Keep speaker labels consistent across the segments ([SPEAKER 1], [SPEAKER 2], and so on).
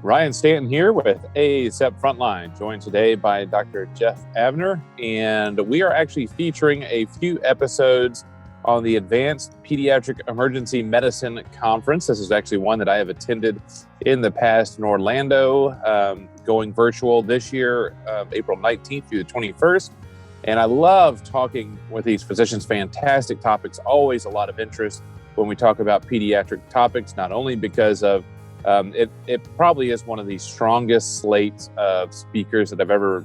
[SPEAKER 1] Ryan Stanton here with ASEP Frontline, joined today by Dr. Jeff Avner, and we are actually featuring a few episodes on the Advanced Pediatric Emergency Medicine Conference. This is actually one that I have attended in the past in Orlando, going virtual this year, April 19th through the 21st. And I love talking with these physicians. Fantastic topics, always a lot of interest when we talk about pediatric topics, not only because of it probably is one of the strongest slates of speakers that I've ever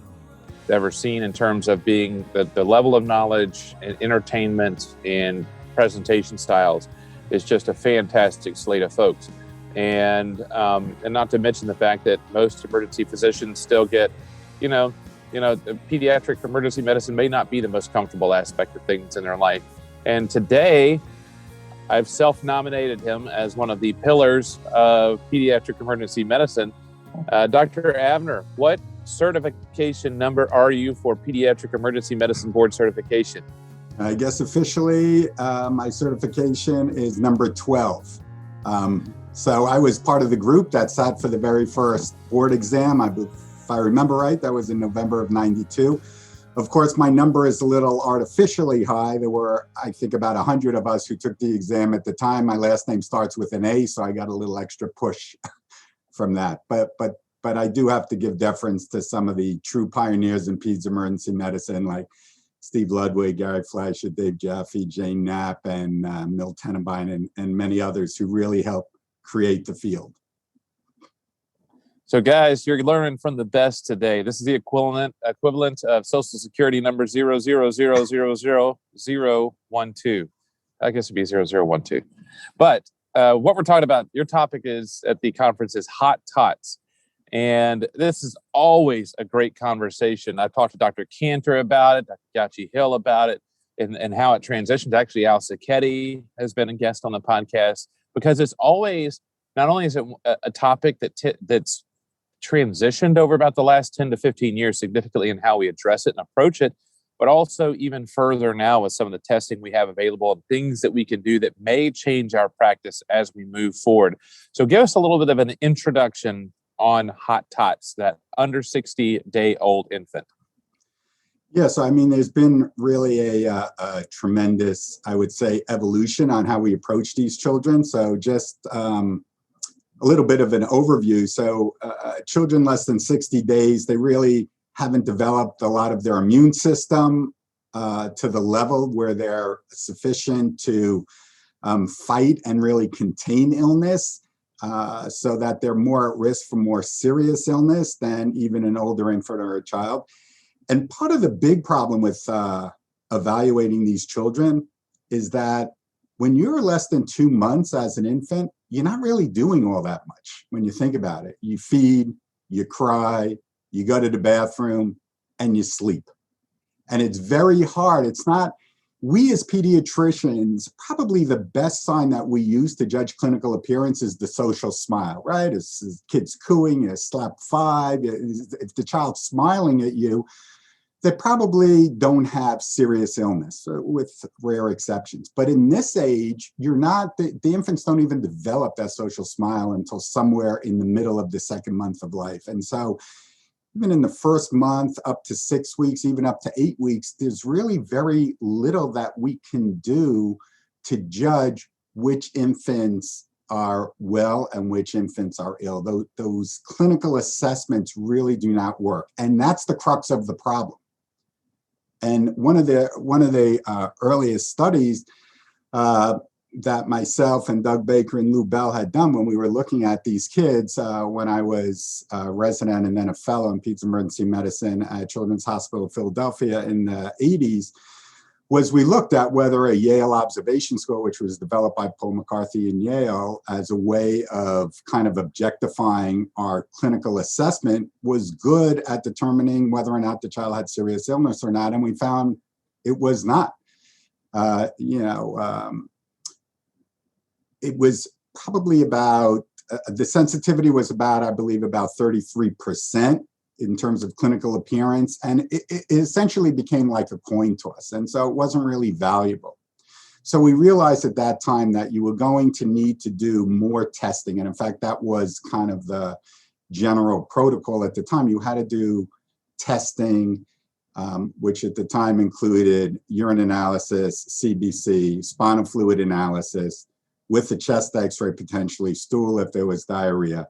[SPEAKER 1] seen in terms of being the level of knowledge and entertainment and presentation styles is just a fantastic slate of folks. And not to mention the fact that most emergency physicians still get, the pediatric emergency medicine may not be the most comfortable aspect of things in their life. And today, I've self-nominated him as one of the pillars of pediatric emergency medicine. Dr. Avner, what certification number are you for Pediatric Emergency Medicine Board certification?
[SPEAKER 2] I guess officially my certification is number 12. So I was part of the group that sat for the very first board exam. If I remember right, that was in November of '92. Of course, my number is a little artificially high. There were, I think, about 100 of us who took the exam at the time. My last name starts with an A, so I got a little extra push from that. But I do have to give deference to some of the true pioneers in peds emergency medicine, like Steve Ludwig, Gary Fleischer, Dave Jaffe, Jane Knapp, and Milt Tenenbein, and many others who really helped create the field.
[SPEAKER 1] So guys, you're learning from the best today. This is the equivalent of Social Security number 000000012. I guess it'd be 0012. But what we're talking about, your topic is at the conference is Hot Tots. And this is always a great conversation. I've talked to Dr. Cantor about it, Dr. Gachi Hill about it, and how it transitioned. Actually, Al Sacchetti has been a guest on the podcast, because it's always, not only is it a topic that's transitioned over about the last 10 to 15 years significantly in how we address it and approach it, but also even further now with some of the testing we have available and things that we can do that may change our practice as we move forward. So give us a little bit of an introduction on Hot Tots, that under 60-day-old infant.
[SPEAKER 2] Yeah, so I mean, there's been really a tremendous, I would say, evolution on how we approach these children. So just a little bit of an overview. So children less than 60 days, they really haven't developed a lot of their immune system to the level where they're sufficient to fight and really contain illness, so that they're more at risk for more serious illness than even an older infant or a child. And part of the big problem with evaluating these children is that when you're less than 2 months as an infant, you're not really doing all that much when you think about it. You feed, you cry, you go to the bathroom, and you sleep. And it's very hard. It's not, we as pediatricians, probably the best sign that we use to judge clinical appearance is the social smile, right? Is kids cooing, you slap 5, if the child's smiling at you, they probably don't have serious illness, with rare exceptions. But in this age, you're not, the infants don't even develop that social smile until somewhere in the middle of the second month of life. And so even in the first month, up to 6 weeks, even up to 8 weeks, there's really very little that we can do to judge which infants are well and which infants are ill. Those clinical assessments really do not work. And that's the crux of the problem. And one of the earliest studies that myself and Doug Baker and Lou Bell had done when we were looking at these kids when I was a resident and then a fellow in peds emergency medicine at Children's Hospital of Philadelphia in the 80s, was we looked at whether a Yale observation score, which was developed by Paul McCarthy in Yale as a way of kind of objectifying our clinical assessment, was good at determining whether or not the child had serious illness or not. And we found it was not. It was probably about, the sensitivity was about, I believe, about 33%. In terms of clinical appearance, and it essentially became like a coin toss, and so it wasn't really valuable. So we realized at that time that you were going to need to do more testing, and in fact, that was kind of the general protocol at the time. You had to do testing, which at the time included urine analysis, CBC, spinal fluid analysis, with the chest x-ray, potentially stool if there was diarrhea.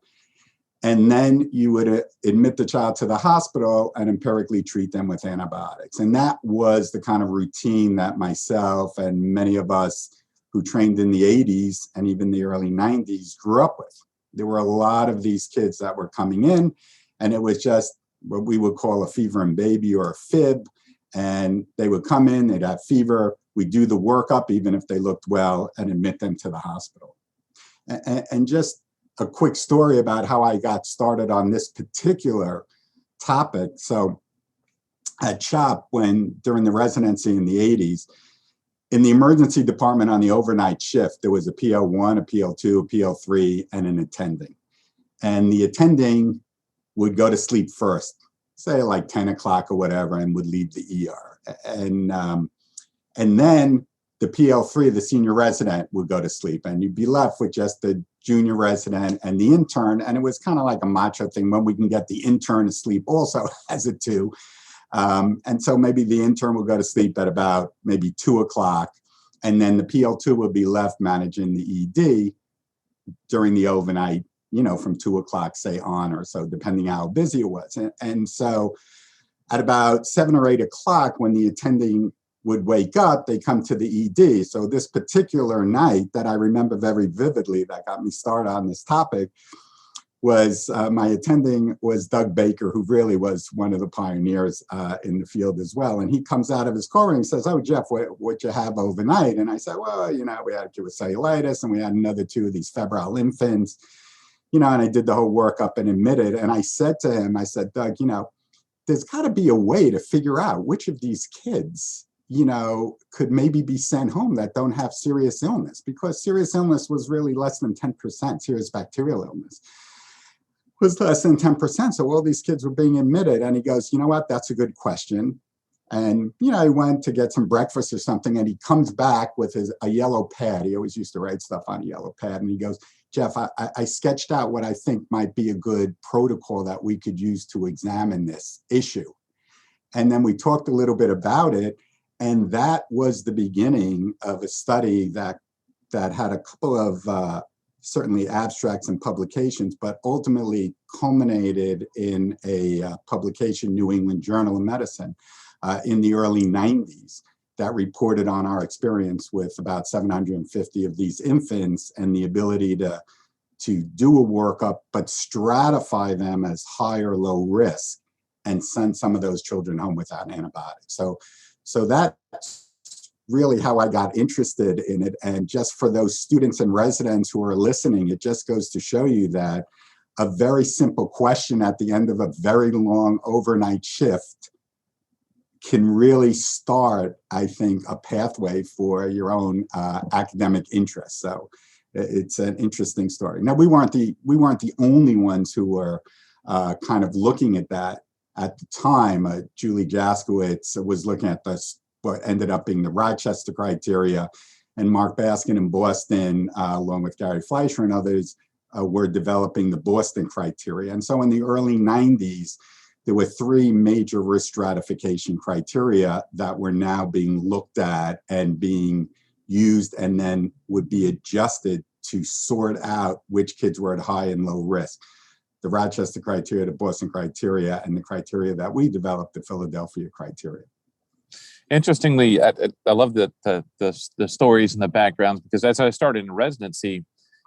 [SPEAKER 2] And then you would admit the child to the hospital and empirically treat them with antibiotics. And that was the kind of routine that myself and many of us who trained in the 80s and even the early 90s grew up with. There were a lot of these kids that were coming in, and it was just what we would call a fever and baby or a fib. And they would come in, they'd have fever. We'd do the workup, even if they looked well, and admit them to the hospital. And just a quick story about how I got started on this particular topic. So at CHOP, during the residency in the 80s, in the emergency department on the overnight shift, there was a PL1, a PL2, a PL3, and an attending. And the attending would go to sleep first, say like 10 o'clock or whatever, and would leave the ER. And then the PL3, the senior resident, would go to sleep, and you'd be left with just the junior resident and the intern. And it was kind of like a macho thing, when we can get the intern to sleep also as a two. And so maybe the intern will go to sleep at about maybe 2 o'clock, and then the PL2 will be left managing the ED during the overnight, from 2 o'clock, say, on, or so, depending how busy it was. And so at about 7 or 8 o'clock, when the attending would wake up, they come to the ED. So this particular night that I remember very vividly that got me started on this topic was my attending was Doug Baker, who really was one of the pioneers in the field as well. And he comes out of his car and he says, "Oh, Jeff, what you have overnight?" And I said, "Well, we had a kid with cellulitis, and we had another 2 of these febrile infants, and I did the whole workup and admitted." And I said to him, I said, "Doug, there's got to be a way to figure out which of these kids could maybe be sent home that don't have serious illness," because serious illness was really less than 10%. Serious bacterial illness was less than 10%. So all these kids were being admitted. And he goes, "You know what? That's a good question." And, he went to get some breakfast or something, and he comes back with a yellow pad. He always used to write stuff on a yellow pad. And he goes, "Jeff, I sketched out what I think might be a good protocol that we could use to examine this issue." And then we talked a little bit about it. And that was the beginning of a study that had a couple of certainly abstracts and publications, but ultimately culminated in a publication, New England Journal of Medicine, in the early 90s, that reported on our experience with about 750 of these infants and the ability to do a workup, but stratify them as high or low risk and send some of those children home without antibiotics. So that's really how I got interested in it. And just for those students and residents who are listening, it just goes to show you that a very simple question at the end of a very long overnight shift can really start, I think, a pathway for your own academic interest. So it's an interesting story. Now, we weren't the only ones who were kind of looking at that. At the time, Julie Jaskowitz was looking at what ended up being the Rochester criteria, and Mark Baskin in Boston, along with Gary Fleischer and others, were developing the Boston criteria. And so in the early 90s, there were 3 major risk stratification criteria that were now being looked at and being used, and then would be adjusted to sort out which kids were at high and low risk. The Rochester criteria, the Boston criteria, and the criteria that we developed, the Philadelphia criteria.
[SPEAKER 1] Interestingly, I love the stories and the backgrounds, because as I started in residency,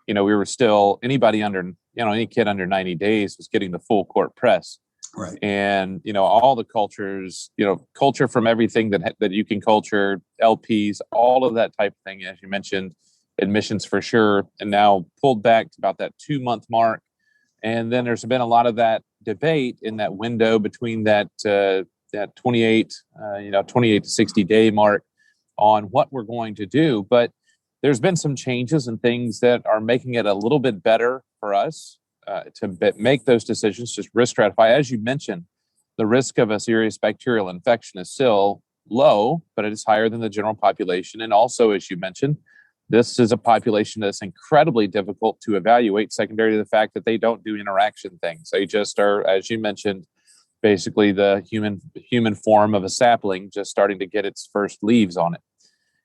[SPEAKER 1] we were still, anybody under, any kid under 90 days was getting the full court press.
[SPEAKER 2] Right.
[SPEAKER 1] And, all the cultures, culture from everything that you can culture, LPs, all of that type of thing, as you mentioned, admissions for sure, and now pulled back to about that 2-month mark. And then there's been a lot of that debate in that window between that 28 to 60 day mark on what we're going to do. But there's been some changes and things that are making it a little bit better for us to make those decisions, just risk stratify. As you mentioned, the risk of a serious bacterial infection is still low, but it is higher than the general population. And also, as you mentioned, This is a population that's incredibly difficult to evaluate, secondary to the fact that they don't do interaction things. They just are, as you mentioned, basically the human form of a sapling just starting to get its first leaves on it.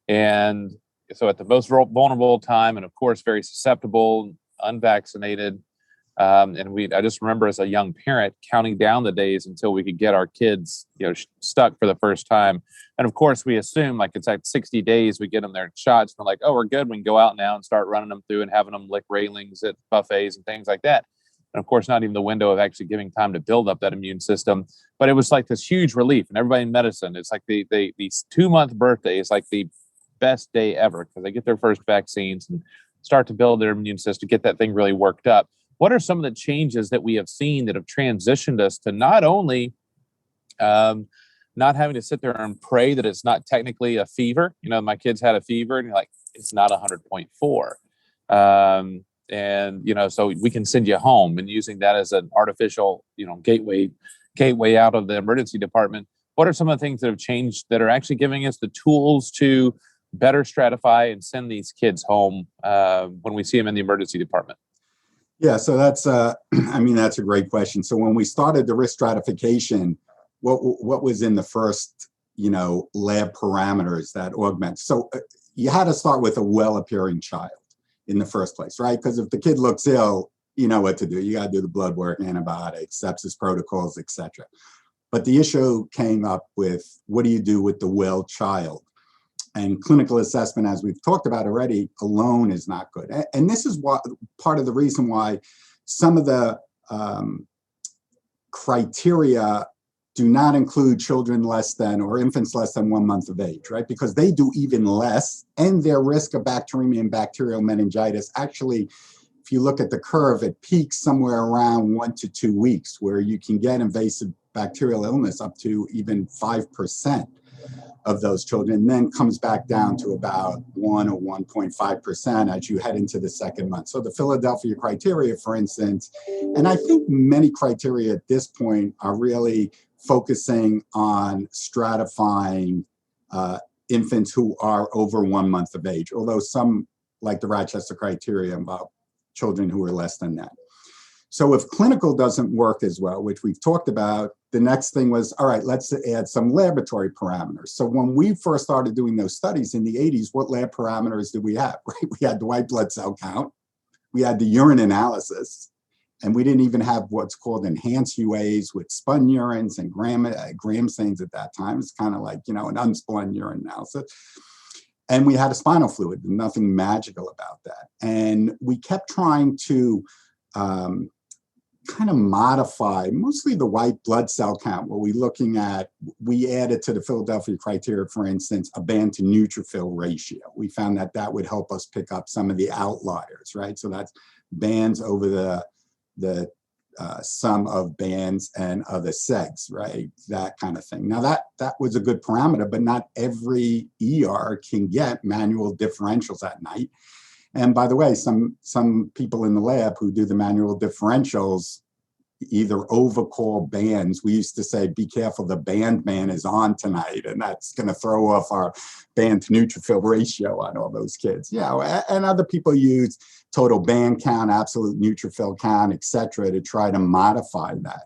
[SPEAKER 1] And so at the most vulnerable time, and of course, very susceptible, unvaccinated. I just remember as a young parent counting down the days until we could get our kids, stuck for the first time. And of course, we assume like it's like 60 days, we get them their shots. We're like, oh, we're good. We can go out now and start running them through and having them lick railings at buffets and things like that. And of course, not even the window of actually giving time to build up that immune system. But it was like this huge relief. And everybody in medicine, it's like the 2-month birthday is like the best day ever because they get their first vaccines and start to build their immune system, get that thing really worked up. What are some of the changes that we have seen that have transitioned us to not only not having to sit there and pray that it's not technically a fever? My kids had a fever and you're like, it's not 100.4. So we can send you home, and using that as an artificial, gateway out of the emergency department. What are some of the things that have changed that are actually giving us the tools to better stratify and send these kids home when we see them in the emergency department?
[SPEAKER 2] Yeah, so that's that's a great question. So when we started the risk stratification, what was in the first, lab parameters that augment? So you had to start with a well-appearing child in the first place, right? Because if the kid looks ill, you know what to do. You got to do the blood work, antibiotics, sepsis protocols, etc. But the issue came up with, what do you do with the well child? And clinical assessment, as we've talked about already, alone is not good. And this is part of the reason why some of the criteria do not include children less than or infants less than 1 month of age, right? Because they do even less, and their risk of bacteremia and bacterial meningitis actually, if you look at the curve, it peaks somewhere around 1 to 2 weeks, where you can get invasive bacterial illness up to even 5% of those children, and then comes back down to about 1 or 1.5% as you head into the second month. So the Philadelphia criteria, for instance, and I think many criteria at this point are really focusing on stratifying infants who are over 1 month of age, although some, like the Rochester criteria, involve children who are less than that. So if clinical doesn't work as well, which we've talked about, the next thing was, all right, let's add some laboratory parameters. So when we first started doing those studies in the 80s, what lab parameters did we have, right? We had the white blood cell count, we had the urine analysis, and we didn't even have what's called enhanced UAs with spun urines and gram stains at that time. It's kind of like, an unspun urine analysis. And we had a spinal fluid, nothing magical about that. And we kept trying to kind of modify mostly the white blood cell count. What we're looking at, we added to the Philadelphia criteria, for instance, a band to neutrophil ratio. We found that that would help us pick up some of the outliers, right? So that's bands over the sum of bands and other segs, right? That kind of thing. Now that was a good parameter, but not every ER can get manual differentials at night. And by the way, some people in the lab who do the manual differentials either overcall bands. We used to say, be careful, the band man is on tonight, and that's going to throw off our band to neutrophil ratio on all those kids. And other people use total band count, absolute neutrophil count, et cetera, to try to modify that.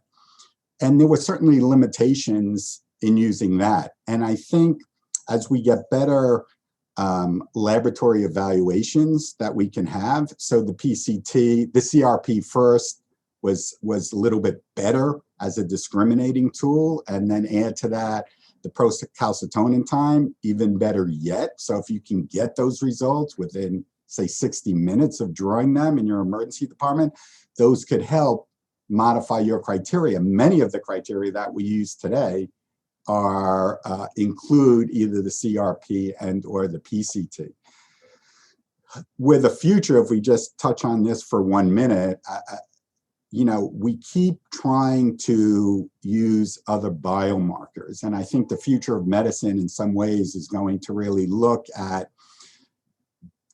[SPEAKER 2] And there were certainly limitations in using that. And I think as we get better laboratory evaluations that we can have. So the PCT, the CRP first was a little bit better as a discriminating tool, and then add to that the procalcitonin time, even better yet. So if you can get those results within, say, 60 minutes of drawing them in your emergency department, those could help modify your criteria. Many of the criteria that we use today are include either the CRP and or the PCT. With the future, if we just touch on this for 1 minute, we keep trying to use other biomarkers. And I think the future of medicine in some ways is going to really look at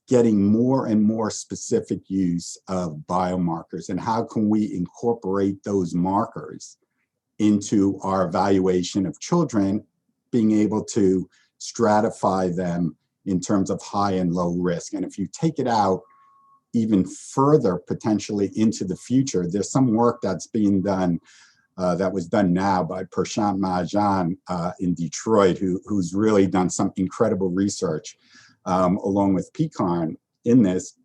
[SPEAKER 2] getting more and more specific use of biomarkers, and how can we incorporate those markers into our evaluation of children, being able to stratify them in terms of high and low risk. And if you take it out even further, potentially into the future, there's some work that's being done that was done now by Prashant Mahajan in Detroit, who's really done some incredible research along with Pecan in this,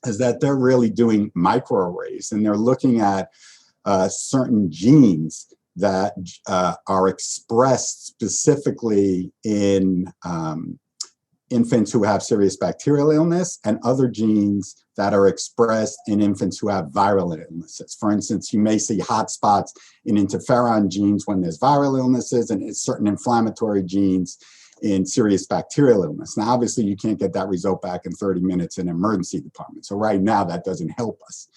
[SPEAKER 2] is that they're really doing microarrays, and they're looking at certain genes that are expressed specifically in infants who have serious bacterial illness, and other genes that are expressed in infants who have viral illnesses. For instance, you may see hotspots in interferon genes when there's viral illnesses, and certain inflammatory genes in serious bacterial illness. Now, obviously, you can't get that result back in 30 minutes in an emergency department. So right now, that doesn't help us.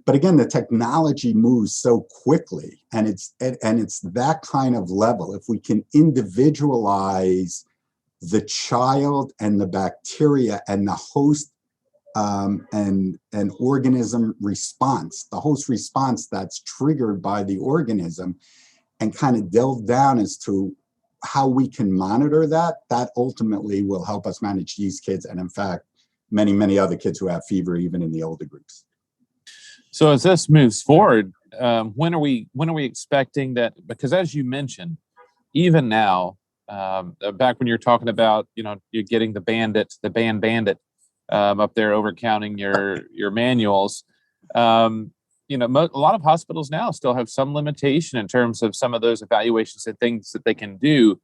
[SPEAKER 2] But again, the technology moves so quickly, and it's that kind of level. If we can individualize the child and the bacteria and the host and organism response, the host response that's triggered by the organism, and kind of delve down as to how we can monitor that ultimately will help us manage these kids, and in fact, many, many other kids who have fever, even in the older groups.
[SPEAKER 1] So as this moves forward, when are we expecting that? Because as you mentioned, even now, back when you're talking about, you're getting the bandit up there overcounting your manuals. A lot of hospitals now still have some limitation in terms of some of those evaluations and things that they can do.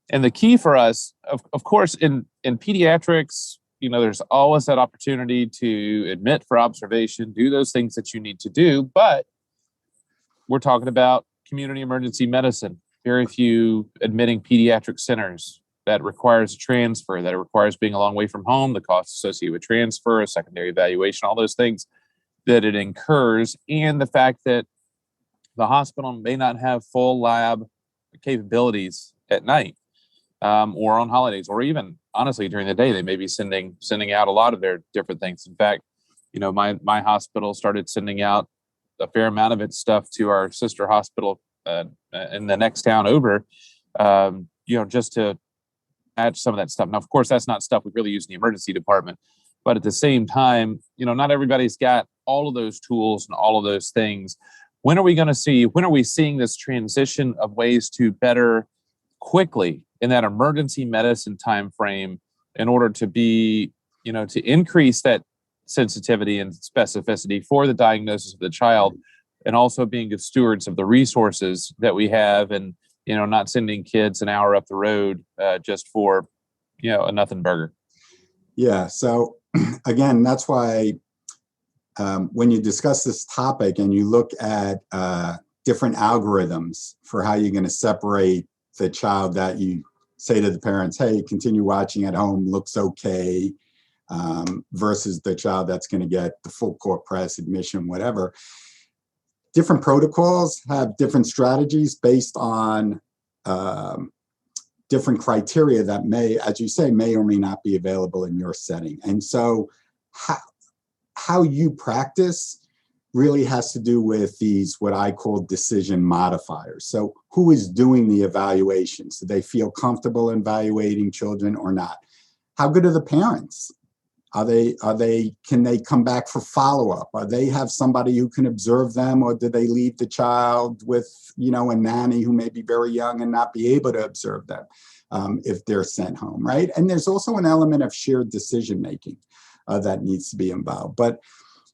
[SPEAKER 1] And the key for us, of course, in pediatrics, there's always that opportunity to admit for observation, do those things that you need to do. But we're talking about community emergency medicine. Very few admitting pediatric centers. That requires a transfer, that it requires being a long way from home, the costs associated with transfer, a secondary evaluation, all those things that it incurs, and the fact that the hospital may not have full lab capabilities at night or on holidays, or even honestly during the day. They may be sending out a lot of their different things. In fact, my hospital started sending out a fair amount of its stuff to our sister hospital in the next town over, just to match some of that stuff. Now, of course, that's not stuff we really use in the emergency department, but at the same time, not everybody's got all of those tools and all of those things. When are we seeing this transition of ways to better quickly in that emergency medicine time frame in order to be, to increase that sensitivity and specificity for the diagnosis of the child, and also being good stewards of the resources that we have, and not sending kids an hour up the road just for a nothing burger.
[SPEAKER 2] Yeah. So again, that's why when you discuss this topic and you look at different algorithms for how you're going to separate the child that you say to the parents, hey, continue watching at home, looks okay, versus the child that's going to get the full court press, admission, whatever. Different protocols have different strategies based on different criteria that may, as you say, may or may not be available in your setting. And so how you practice really has to do with these, what I call decision modifiers. So who is doing the evaluations? Do they feel comfortable evaluating children or not? How good are the parents? Can they come back for follow-up? Are they have somebody who can observe them, or do they leave the child with, a nanny who may be very young and not be able to observe them if they're sent home, right? And there's also an element of shared decision-making that needs to be involved. But,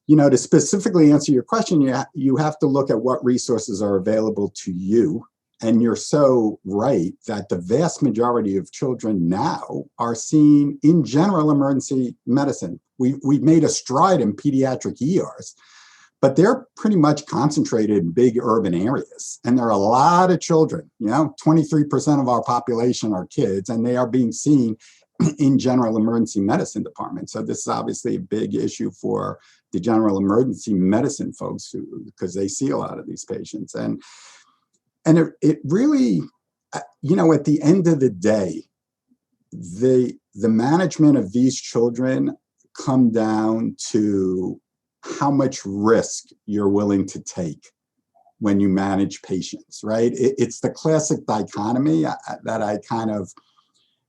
[SPEAKER 2] to specifically answer your question, you have to look at what resources are available to you. And you're so right that the vast majority of children now are seen in general emergency medicine. We've made a stride in pediatric ERs, but they're pretty much concentrated in big urban areas. And there are a lot of children, 23% of our population are kids, and they are being seen in general emergency medicine departments. So this is obviously a big issue for the general emergency medicine folks because they see a lot of these patients. And it really, at the end of the day, the management of these children come down to how much risk you're willing to take when you manage patients, right? It's the classic dichotomy that I kind of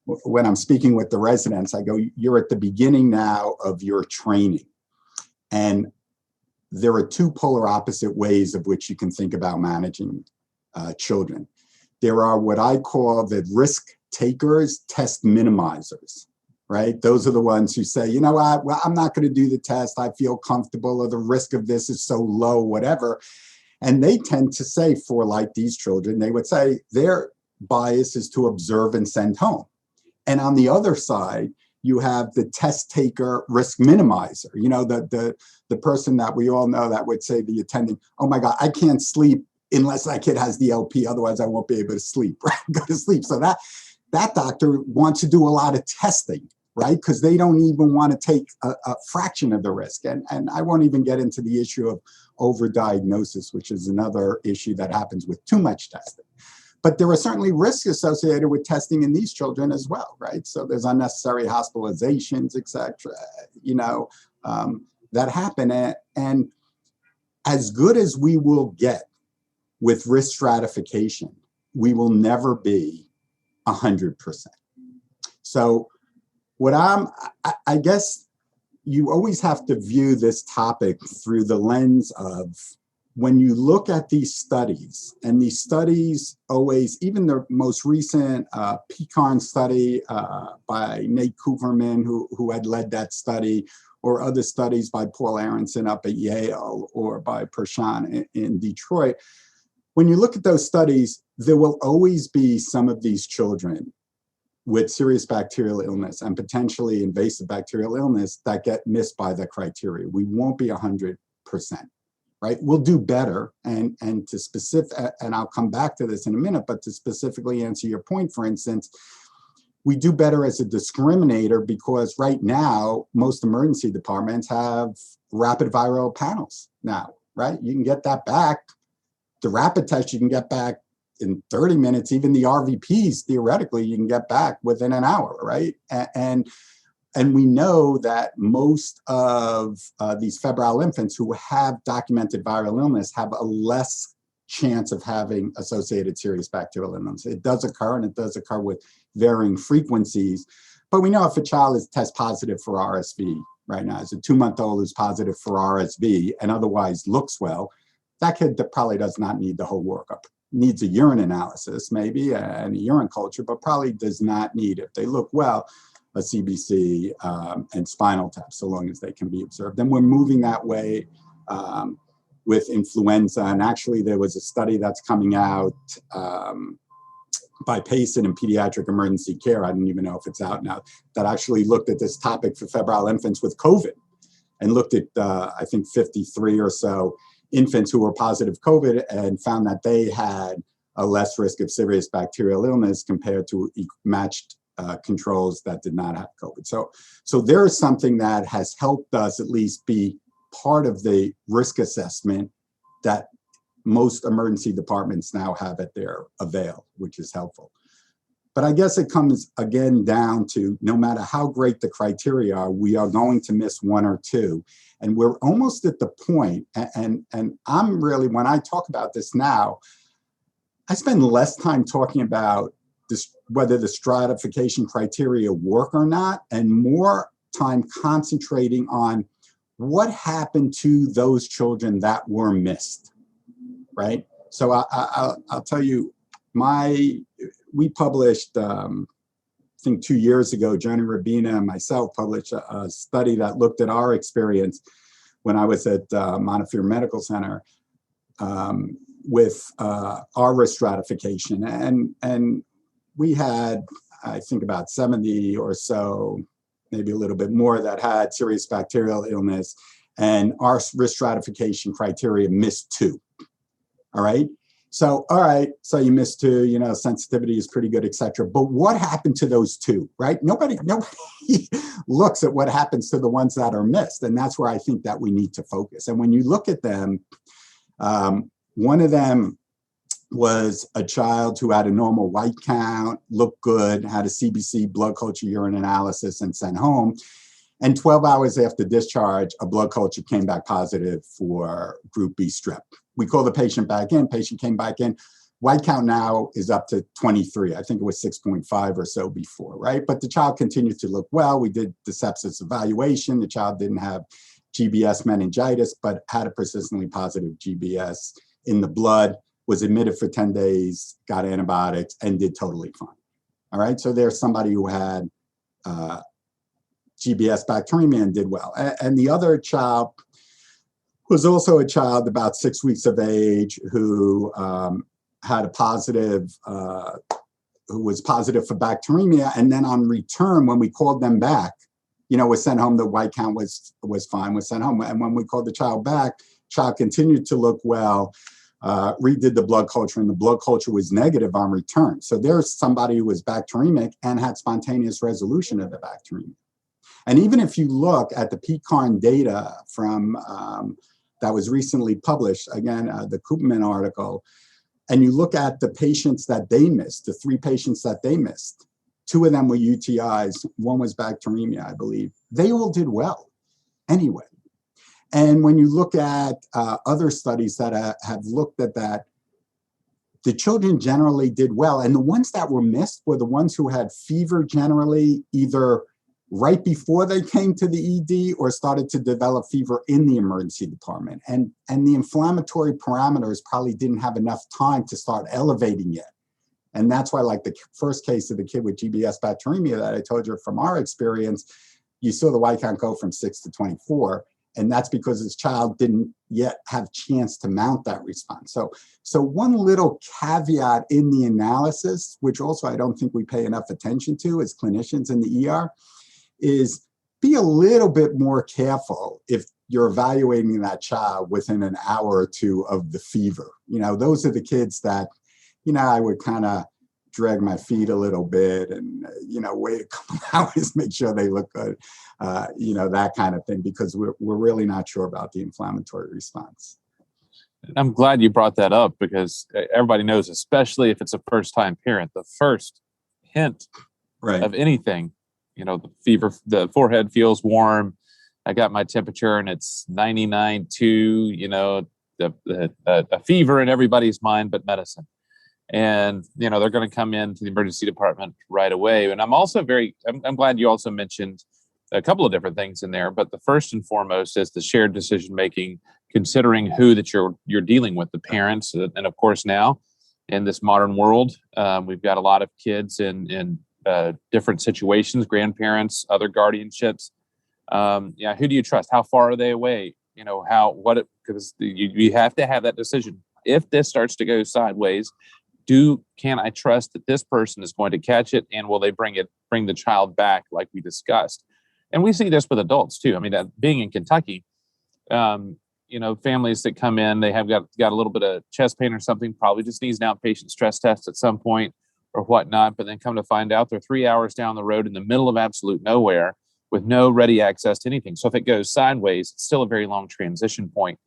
[SPEAKER 2] when I'm speaking with the residents, I go, you're at the beginning now of your training. And there are two polar opposite ways of which you can think about managing children. There are what I call the risk takers, test minimizers, right? Those are the ones who say, you know what, well, I'm not going to do the test. I feel comfortable, or the risk of this is so low, whatever. And they tend to say, for like these children, they would say their bias is to observe and send home. And on the other side, you have the test taker risk minimizer, you know, the person that we all know that would say, the attending, oh my God, I can't sleep unless that kid has the LP, otherwise I won't be able to sleep, right? Go to sleep. So that doctor wants to do a lot of testing, right? Because they don't even want to take a fraction of the risk. And I won't even get into the issue of overdiagnosis, which is another issue that happens with too much testing. But there are certainly risks associated with testing in these children as well, right? So there's unnecessary hospitalizations, et cetera, you know, that happen. And as good as we will get with risk stratification, we will never be 100%. So what I guess you always have to view this topic through the lens of, when you look at these studies, and these studies always, even the most recent PECARN study by Nate Cooperman, who had led that study, or other studies by Paul Aronson up at Yale, or by Pershan in Detroit, when you look at those studies, there will always be some of these children with serious bacterial illness and potentially invasive bacterial illness that get missed by the criteria. We won't be 100%. Right? We'll do better, and to specific, and I'll come back to this in a minute, but to specifically answer your point, for instance, we do better as a discriminator because right now, most emergency departments have rapid viral panels now, right? You can get that back. The rapid test you can get back in 30 minutes, even the RVPs, theoretically, you can get back within an hour, right? And we know that most of these febrile infants who have documented viral illness have a less chance of having associated serious bacterial illness. It does occur, and it does occur with varying frequencies. But we know if a child is test positive for RSV right now, as a 2-month-old who's positive for RSV and otherwise looks well, that kid probably does not need the whole workup. Needs a urine analysis maybe, and a urine culture, but probably does not need, if they look well, a CBC and spinal tap, so long as they can be observed. And we're moving that way with influenza. And actually, there was a study that's coming out by Payson in Pediatric Emergency Care, I don't even know if it's out now, that actually looked at this topic for febrile infants with COVID, and looked at, I think, 53 or so infants who were positive COVID, and found that they had a less risk of serious bacterial illness compared to matched controls that did not have COVID. So there is something that has helped us at least be part of the risk assessment that most emergency departments now have at their avail, which is helpful. But I guess it comes again down to, no matter how great the criteria are, we are going to miss one or two. And we're almost at the point, and I'm really, when I talk about this now, I spend less time talking about whether the stratification criteria work or not, and more time concentrating on what happened to those children that were missed, right? So I'll tell you, we published, I think 2 years ago, Johnny Rabina and myself published a study that looked at our experience when I was at Montefiore Medical Center with our risk stratification. And we had, I think, about 70 or so, maybe a little bit more, that had serious bacterial illness, and our risk stratification criteria missed 2. All right. So, all right. So you missed 2, you know, sensitivity is pretty good, et cetera. But what happened to those 2, right? Nobody looks at what happens to the ones that are missed. And that's where I think that we need to focus. And when you look at them, one of them was a child who had a normal white count, looked good, had a CBC blood culture urine analysis, and sent home. And 12 hours after discharge, a blood culture came back positive for group B strep. We called the patient back in, patient came back in, White count now is up to 23. I think it was 6.5 or so before, right? But the child continued to look well. We did the sepsis evaluation. The child didn't have GBS meningitis, but had a persistently positive GBS in the blood, was admitted for 10 days, got antibiotics, and did totally fine. All right, so there's somebody who had GBS bacteremia and did well. And the other child was also a child about 6 weeks of age who had a positive, who was positive for bacteremia. And then on return, when we called them back, was sent home. The white count was fine, was sent home. And when we called the child back, child continued to look well, redid the blood culture, and the blood culture was negative on return. So there's somebody who was bacteremic and had spontaneous resolution of the bacteremia. And even if you look at the PCARN data from that was recently published, again, the Koopman article, and you look at the patients that they missed, the 3 patients that they missed, 2 of them were UTIs, 1 was bacteremia, I believe. They all did well anyway. And when you look at other studies that have looked at that, the children generally did well. And the ones that were missed were the ones who had fever generally either right before they came to the ED or started to develop fever in the emergency department. And the inflammatory parameters probably didn't have enough time to start elevating yet. And that's why, like the first case of the kid with GBS bacteremia that I told you from our experience, you saw the white count go from 6 to 24. And that's because this child didn't yet have chance to mount that response. So one little caveat in the analysis, which also I don't think we pay enough attention to as clinicians in the ER, is be a little bit more careful if you're evaluating that child within an hour or 2 of the fever. Those are the kids that, I would kind of drag my feet a little bit and, wait a couple hours, make sure they look good, that kind of thing, because we're really not sure about the inflammatory response.
[SPEAKER 1] I'm glad you brought that up, because everybody knows, especially if it's a first-time parent, the first hint of anything, the fever, the forehead feels warm. I got my temperature and it's 99.2, a fever in everybody's mind, but medicine. And, they're going to come into the emergency department right away. And I'm also I'm glad you also mentioned a couple of different things in there, but the first and foremost is the shared decision-making, considering who that you're dealing with, the parents. And of course, now in this modern world, we've got a lot of kids in different situations, grandparents, other guardianships. Who do you trust? How far are they away? Because you have to have that decision. If this starts to go sideways, can I trust that this person is going to catch it, and will they bring the child back like we discussed? And we see this with adults too. I mean, being in Kentucky, families that come in, they have got a little bit of chest pain or something, probably just needs an outpatient stress test at some point or whatnot, but then come to find out they're 3 hours down the road in the middle of absolute nowhere with no ready access to anything. So if it goes sideways, it's still a very long transition point.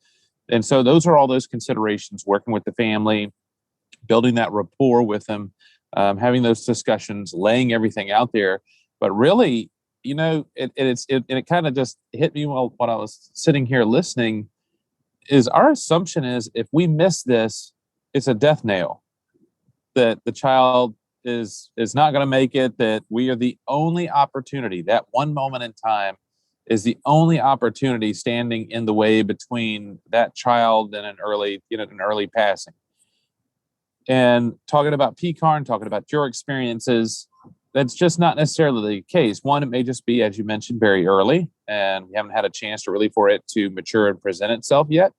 [SPEAKER 1] And so those are all those considerations, working with the family, building that rapport with them, having those discussions, laying everything out there. But really, it kind of just hit me while I was sitting here listening, is our assumption is if we miss this, it's a death nail, that the child is not going to make it, that we are the only opportunity, that one moment in time is the only opportunity standing in the way between that child and an early passing. And talking about PCARN, talking about your experiences, that's just not necessarily the case. One, it may just be, as you mentioned, very early, and we haven't had a chance for it to mature and present itself yet.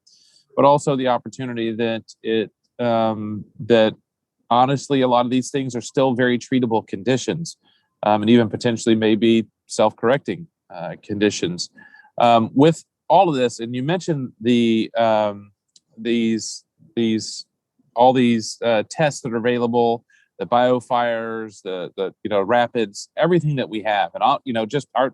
[SPEAKER 1] But also the opportunity that honestly, a lot of these things are still very treatable conditions, and even potentially maybe self-correcting conditions. With all of this, and you mentioned all these tests that are available, the biofires, the rapids, everything that we have, and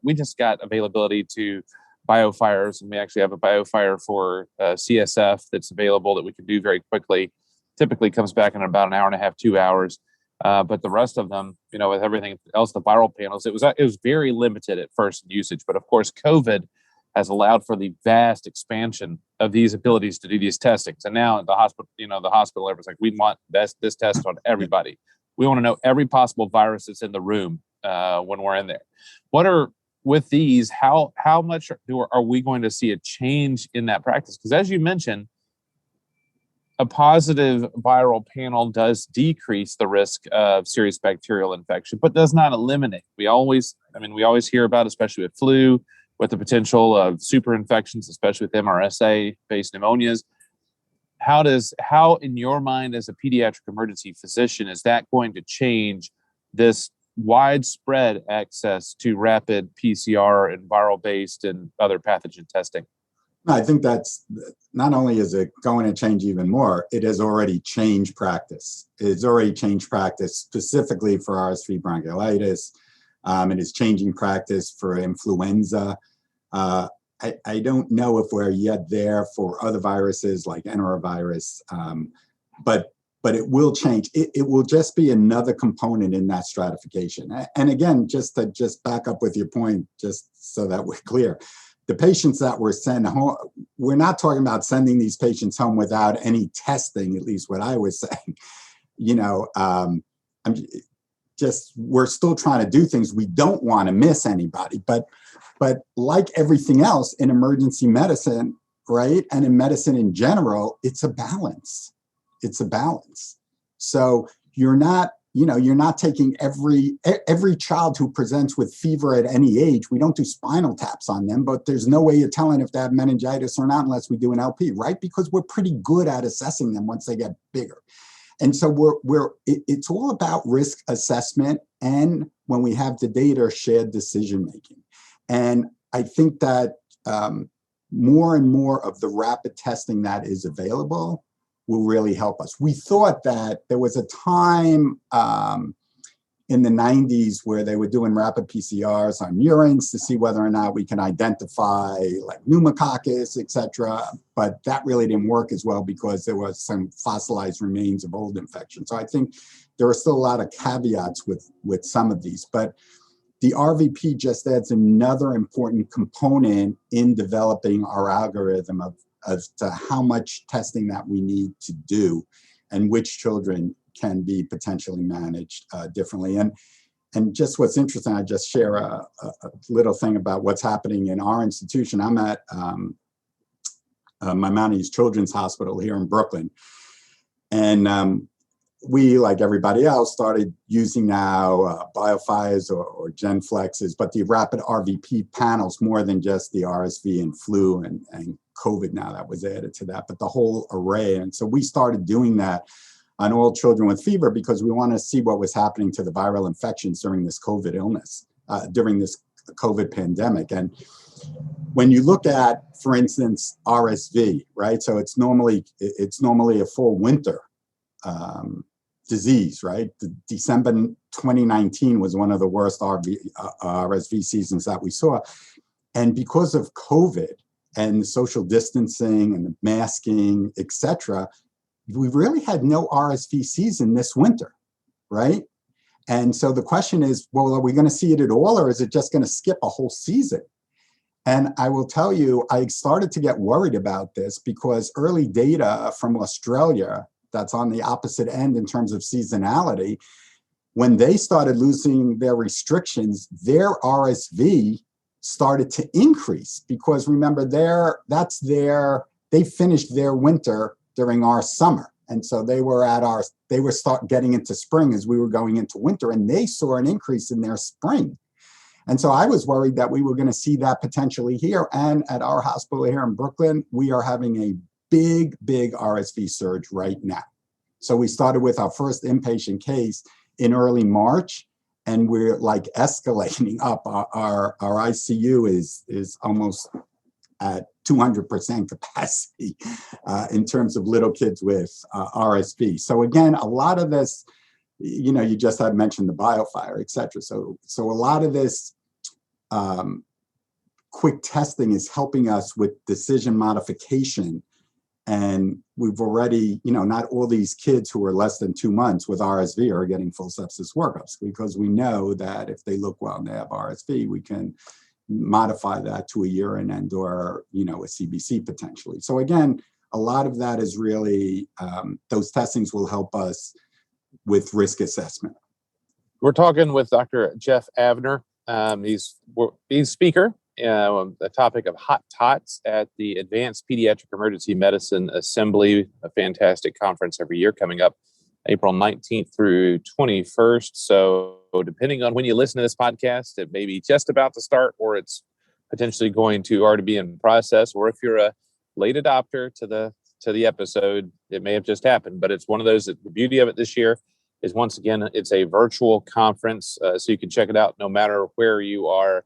[SPEAKER 1] we just got availability to biofires, and we actually have a biofire for CSF that's available that we can do very quickly. Typically comes back in about an hour and a half, 2 hours. But the rest of them, with everything else, the viral panels, it was very limited at first in usage. But of course, COVID has allowed for the vast expansion of these abilities to do these testings. And now at the hospital, the hospital, everyone's like, we want this test on everybody. We want to know every possible virus that's in the room when we're in there. With these, how much are we going to see a change in that practice? Because as you mentioned, a positive viral panel does decrease the risk of serious bacterial infection, but does not eliminate. We always hear about, especially with flu, with the potential of super infections, especially with MRSA-based pneumonias. How in your mind as a pediatric emergency physician is that going to change this widespread access to rapid PCR and viral-based and other pathogen testing?
[SPEAKER 2] I think that's not only is it going to change even more, it has already changed practice. It's already changed practice specifically for RSV bronchiolitis. It is changing practice for influenza. I don't know if we're yet there for other viruses like enterovirus, but it will change. It will just be another component in that stratification. And again, just to back up with your point, just so that we're clear, the patients that were sent home, we're not talking about sending these patients home without any testing, at least what I was saying. We're still trying to do things. We don't want to miss anybody, but like everything else in emergency medicine, right? And in medicine in general, it's a balance. It's a balance. So you're not taking every child who presents with fever at any age. We don't do spinal taps on them, but there's no way you're telling if they have meningitis or not unless we do an LP, right? Because we're pretty good at assessing them once they get bigger. And so it's all about risk assessment, and when we have the data, shared decision making. And I think that more and more of the rapid testing that is available will really help us. We thought that there was a time in the 90s where they were doing rapid PCRs on urines to see whether or not we can identify like pneumococcus, et cetera. But that really didn't work as well because there was some fossilized remains of old infections. So I think there are still a lot of caveats with some of these. But the RVP just adds another important component in developing our algorithm as to how much testing that we need to do and which children can be potentially managed differently. And just what's interesting, I just share a little thing about what's happening in our institution. I'm at my Mount East Children's Hospital here in Brooklyn. And we, like everybody else, started using now BioFires or GenFlexes, but the rapid RVP panels more than just the RSV and flu and COVID now that was added to that, but the whole array. And so we started doing that on all children with fever because we want to see what was happening to the viral infections during this COVID illness, during this COVID pandemic. And when you look at, for instance, RSV, right? So it's normally a full winter disease, right? December 2019 was one of the worst RSV seasons that we saw. And because of COVID and the social distancing and the masking, et cetera, we really had no RSV season this winter, right? And so the question is, well, are we going to see it at all, or is it just going to skip a whole season? And I will tell you, I started to get worried about this because early data from Australia, that's on the opposite end in terms of seasonality, when they started losing their restrictions, their RSV started to increase because remember, they finished their winter during our summer. And so they were start getting into spring as we were going into winter, and they saw an increase in their spring. And so I was worried that we were going to see that potentially here. And at our hospital here in Brooklyn, we are having a big RSV surge right now. So we started with our first inpatient case in early March, and we're like escalating up. Our ICU is almost at 200% capacity in terms of little kids with RSV. So again, a lot of this, you just had mentioned the BioFire, et cetera. So a lot of this quick testing is helping us with decision modification. And we've already, not all these kids who are less than 2 months with RSV are getting full sepsis workups because we know that if they look well and they have RSV, we can modify that to a urine and or, a CBC potentially. So again, a lot of that is really, those testings will help us with risk assessment.
[SPEAKER 1] We're talking with Dr. Jeff Avner. He's speaker on the topic of Hot Tots at the Advanced Pediatric Emergency Medicine Assembly, a fantastic conference every year coming up April 19th through 21st. So depending on when you listen to this podcast, it may be just about to start, or it's potentially going to already be in process. Or if you're a late adopter to the episode, it may have just happened. But it's one of those, the beauty of it this year is, once again, it's a virtual conference, so you can check it out no matter where you are.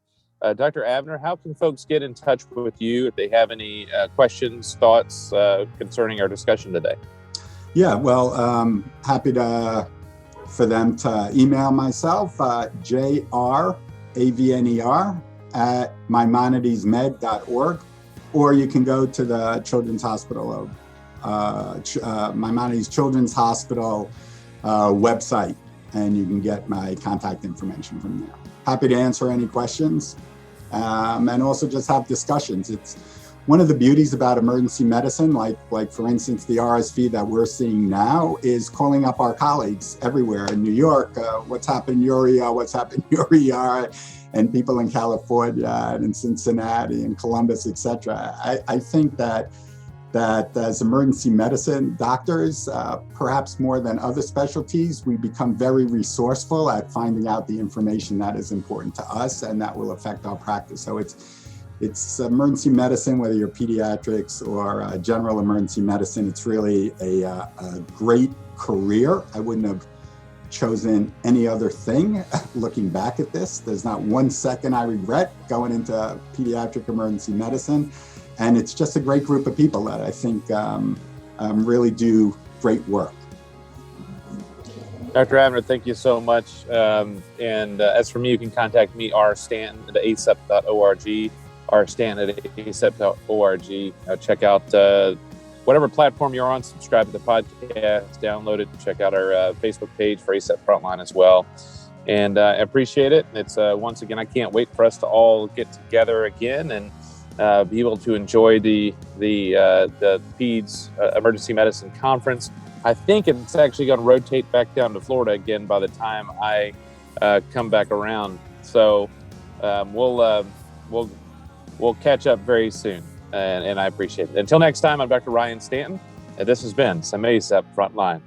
[SPEAKER 1] Dr. Avner, how can folks get in touch with you if they have any questions, thoughts concerning our discussion today?
[SPEAKER 2] Yeah, well, happy for them to email myself, jravner@maimonitiesmed.org, or you can go to the Children's Hospital Maimonides Children's Hospital website, and you can get my contact information from there. Happy to answer any questions, and also just have discussions. It's one of the beauties about emergency medicine, like for instance, the RSV that we're seeing now, is calling up our colleagues everywhere in New York. What's happened, Uria? What's happened, Uria? And people in California and in Cincinnati and Columbus, etc. I think that as emergency medicine doctors, perhaps more than other specialties, we become very resourceful at finding out the information that is important to us and that will affect our practice. So it's emergency medicine, whether you're pediatrics or general emergency medicine. It's really a great career. I wouldn't have chosen any other thing. Looking back at this, there's not 1 second I regret going into pediatric emergency medicine. And it's just a great group of people that I think really do great work.
[SPEAKER 1] Dr. Avner, thank you so much. And as for me, you can contact me, rstanton at acep.org, rstanton at acep.org. Check out whatever platform you're on, subscribe to the podcast, download it, check out our Facebook page for ACEP Frontline as well. And I appreciate it. It's once again, I can't wait for us to all get together again and be able to enjoy the PEDS Emergency Medicine Conference. I think it's actually going to rotate back down to Florida again by the time I come back around. So we'll catch up very soon, and I appreciate it. Until next time, I'm Dr. Ryan Stanton, and this has been some ACEP Frontline.